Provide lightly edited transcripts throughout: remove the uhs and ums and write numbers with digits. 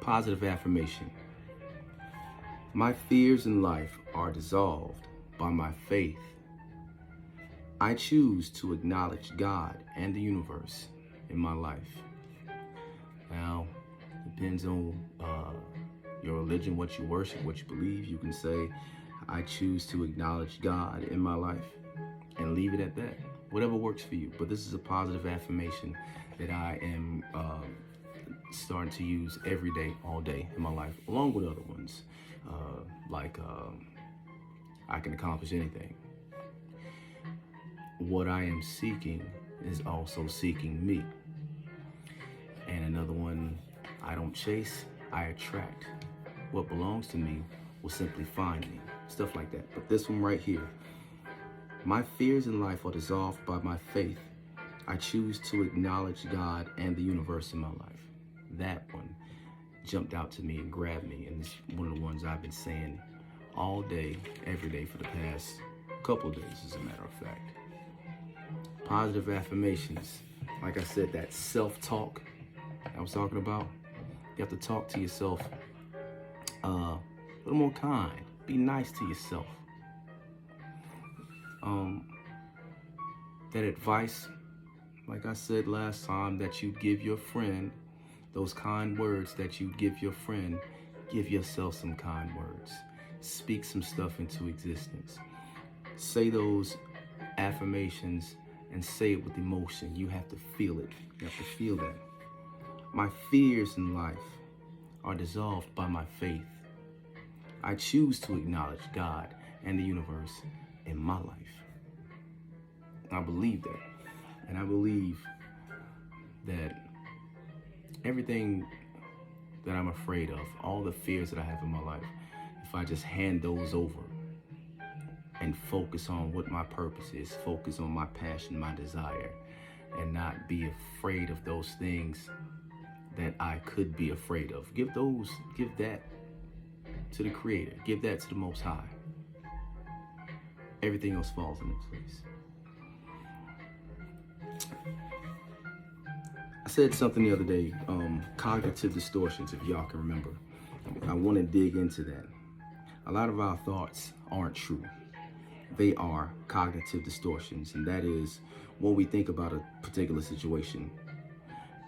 Positive affirmation. My fears in life are dissolved by my faith. I choose to acknowledge God and the universe in my life. Now, depends on your religion, what you worship, what you believe. You can say, I choose to acknowledge God in my life and leave it at that. Whatever works for you. But this is a positive affirmation that I am starting to use every day, all day in my life, along with other ones, like I can accomplish anything. What I am seeking is also seeking me. And another one, I don't chase, I attract. What belongs to me will simply find me. Stuff like that. But this one right here, my fears in life are dissolved by my faith. I choose to acknowledge God and the universe in my life. That one jumped out to me and grabbed me, and it's one of the ones I've been saying all day, every day for the past couple of days, as a matter of fact. Positive affirmations, like I said, that self-talk I was talking about. You have to talk to yourself a little more kind. Be nice to yourself. That advice, like I said last time, that you give your friend, those kind words that you give your friend, give yourself some kind words. Speak some stuff into existence. Say those affirmations and say it with emotion. You have to feel it. You have to feel that. My fears in life are dissolved by my faith. I choose to acknowledge God and the universe in my life. I believe that. And I believe that everything that I'm afraid of, all the fears that I have in my life, if I just hand those over and focus on what my purpose is, focus on my passion, my desire, and not be afraid of those things that I could be afraid of. Give that to the Creator. Give that to the Most High. Everything else falls into place. I said something the other day, cognitive distortions, if y'all can remember. I want to dig into that. A lot of our thoughts aren't true. They are cognitive distortions, and that is what we think about a particular situation.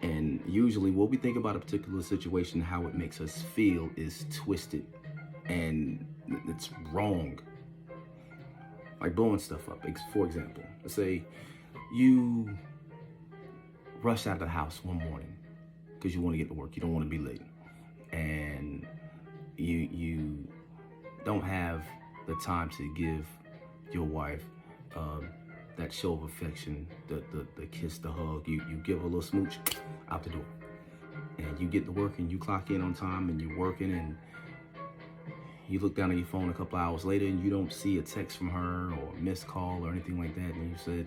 And usually what we think about a particular situation, how it makes us feel, is twisted and it's wrong. Like blowing stuff up. For example, let's say you rush out of the house one morning because you want to get to work. You don't want to be late. And you don't have the time to give your wife that show of affection, the kiss, the hug. You give her a little smooch, out the door. And you get to work and you clock in on time and you're working, and you look down at your phone a couple hours later and you don't see a text from her or a missed call or anything like that. And you said,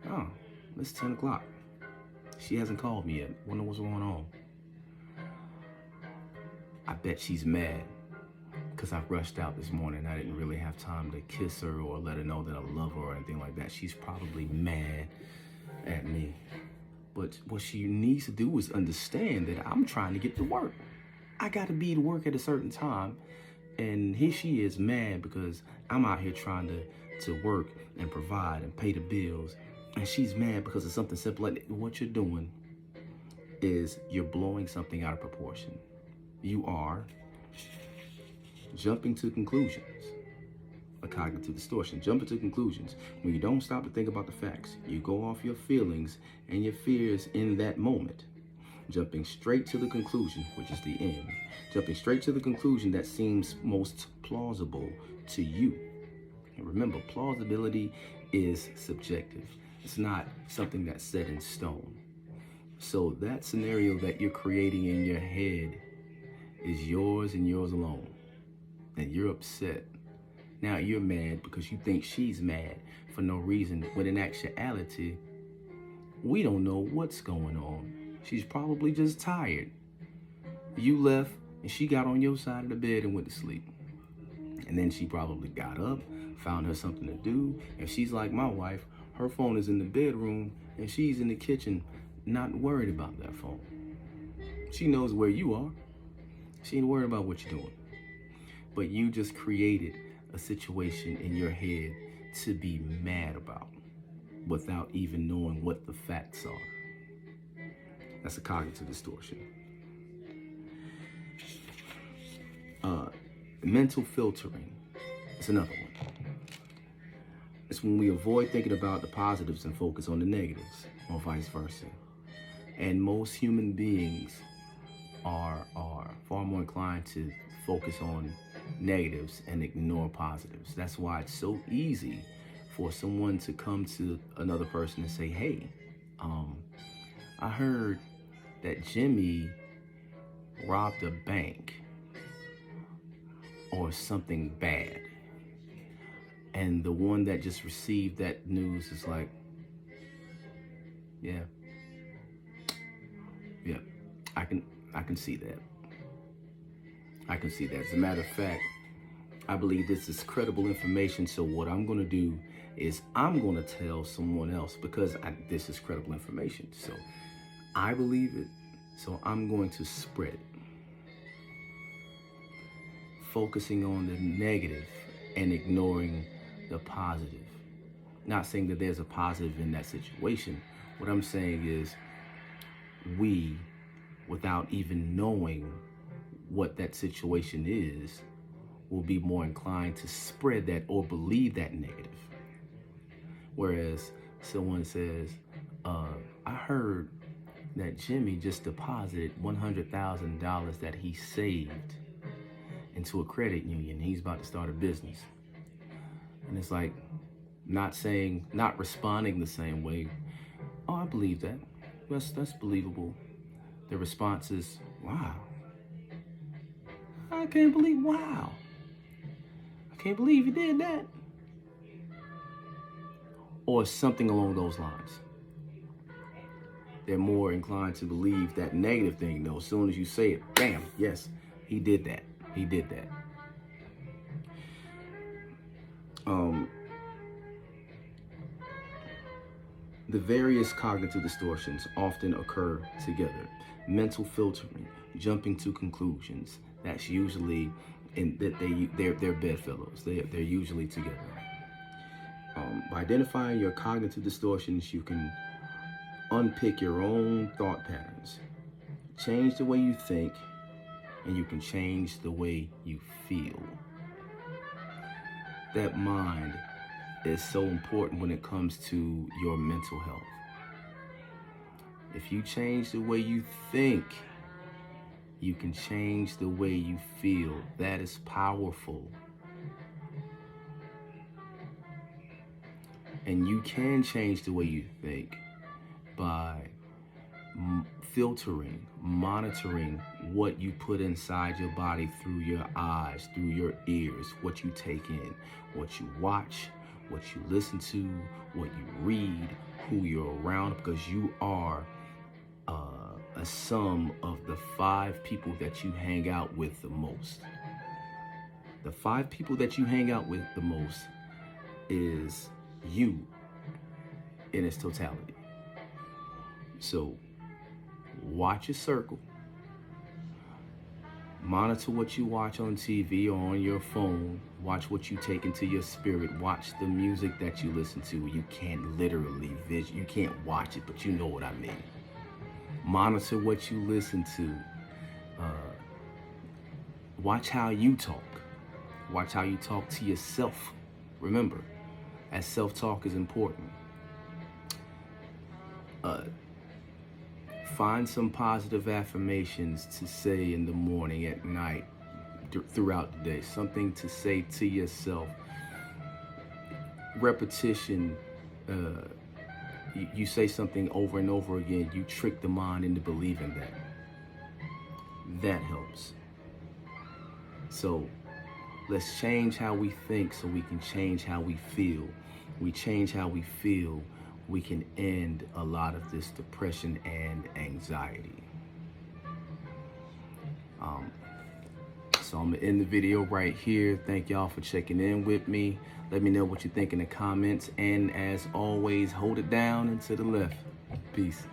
oh, it's 10 o'clock. She hasn't called me yet. Wonder what's going on. I bet she's mad because I rushed out this morning. I didn't really have time to kiss her or let her know that I love her or anything like that. She's probably mad at me. But what she needs to do is understand that I'm trying to get to work. I got to be to work at a certain time. And here she is mad because I'm out here trying to work and provide and pay the bills. And she's mad because of something simple. Like what you're doing is you're blowing something out of proportion. You are jumping to conclusions. A cognitive distortion. Jumping to conclusions. When you don't stop to think about the facts, you go off your feelings and your fears in that moment. Jumping straight to the conclusion, which is the end. Jumping straight to the conclusion that seems most plausible to you. And remember, plausibility is subjective. It's not something that's set in stone. So that scenario that you're creating in your head is yours and yours alone. And you're upset. Now you're mad because you think she's mad for no reason, when in actuality, we don't know what's going on. She's probably just tired. You left and she got on your side of the bed and went to sleep. And then she probably got up, found her something to do. And she's like my wife, her phone is in the bedroom and she's in the kitchen, not worried about that phone. She knows where you are. She ain't worried about what you're doing. But you just created a situation in your head to be mad about without even knowing what the facts are. That's a cognitive distortion. Mental filtering is another one. It's when we avoid thinking about the positives and focus on the negatives, or vice versa. And most human beings are far more inclined to focus on negatives and ignore positives. That's why it's so easy for someone to come to another person and say, hey, I heard that Jimmy robbed a bank or something bad. And the one that just received that news is like, yeah, I can see that. I can see that. As a matter of fact, I believe this is credible information. So what I'm going to do is I'm going to tell someone else because this is credible information. So I believe it. So I'm going to spread it. Focusing on the negative and ignoring the positive. Not saying that there's a positive in that situation. What I'm saying is we, without even knowing what that situation is, will be more inclined to spread that or believe that negative. Whereas someone says, I heard that Jimmy just deposited $100,000 that he saved into a credit union. He's about to start a business. And it's like not responding the same way. Oh, I believe that. That's believable. The response is, wow. I can't believe, wow. I can't believe you did that. Or something along those lines. They're more inclined to believe that negative thing, though. As soon as you say it, bam, yes, he did that. He did that. The various cognitive distortions often occur together. Mental filtering, jumping to conclusions. That's usually they're bedfellows. They're usually together. By identifying your cognitive distortions, you can unpick your own thought patterns, change the way you think, and you can change the way you feel. That mind is so important when it comes to your mental health. If you change the way you think, you can change the way you feel. That is powerful. And you can change the way you think by filtering, monitoring what you put inside your body through your eyes, through your ears, what you take in, what you watch, what you listen to, what you read, who you're around, because you are a sum of the 5 people that you hang out with the most. The 5 people that you hang out with the most is you in its totality. So watch your circle. Monitor what you watch on TV or on your phone. Watch what you take into your spirit. Watch the music that you listen to. You can't literally you can't watch it, but you know what I mean. Monitor what you listen to. Watch how you talk. Watch how you talk to yourself. Remember, as self-talk is important. Find some positive affirmations to say in the morning, at night, throughout the day. Something to say to yourself. Repetition. You say something over and over again. You trick the mind into believing that. That helps. So let's change how we think so we can change how we feel. We change how we feel, we can end a lot of this depression and anxiety. So I'm gonna end the video right here. Thank y'all for checking in with me. Let me know what you think in the comments. And as always, hold it down and to the left. Peace.